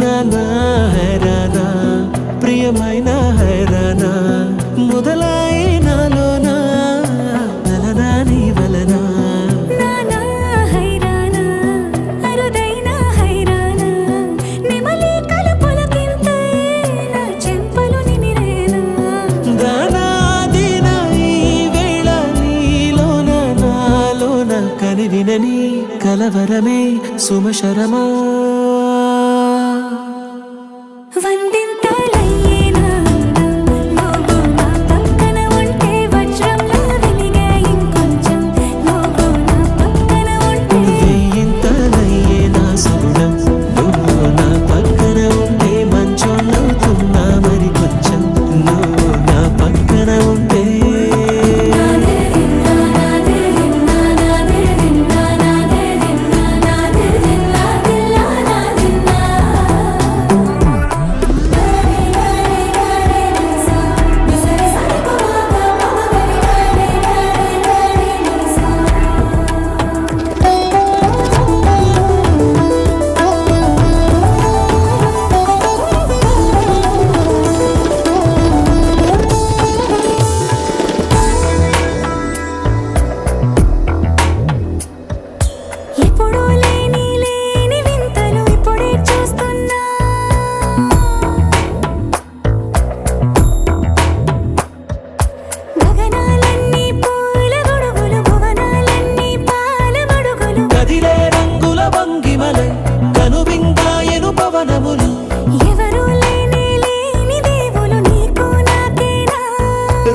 నానా హైరానా ప్రియమైన హైరానా మొదలాయి నాలోనా నలనా నీ వలనా నానా హైరానా అరుదైన హైరానా నెమలి కలుపులకింతై నా చెంపలు నిమిరేనా దానా దినా ఈ వేళ నీలోన నాలోన కనివినని కలవరమే సుమశరమా వందింతలయ్యేనా నువ్వు నా పక్కన ఉంటే వజ్రంలా వెలిగే ఇంకొంచెం నువ్వు నా పక్కన ఉంటే వెయ్యింతలయ్యే నా సుగుణం నువ్వు నా పక్కన ఉంటే మంచోళ్ళవుతున్నా మరి కొంచెం నువ్వు నా పక్కన ఉంటే ఎప్పుడూ లేని వింతలు ఇప్పుడే చూస్తున్నా గగనాలన్నీ పూల గొడుగులు భువనాలన్నీ పాల మడుగులు కదిలే రంగుల భంగిమలై కనువిందాయను పవనములు ఎవరూ లేని దేవులు నీకు నాకేనా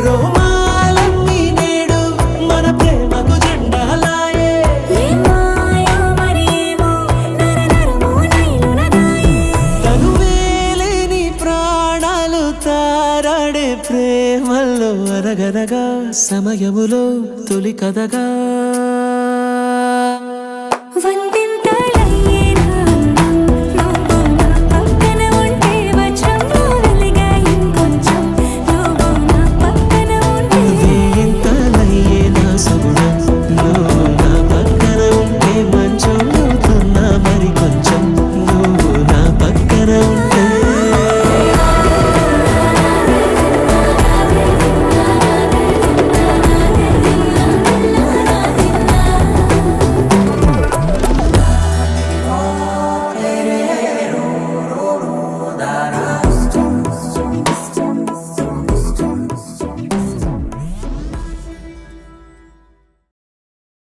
రోమాలన్నీ నేడు మన ప్రేమకు జెండాలాయే ఏ మాయో మరి ఏమో నరనరమో నైలునదాయే తనువేలేని ప్రాణాలు తారాడే ప్రేమల్లో అరగనగా సమయములో తొలి కథగా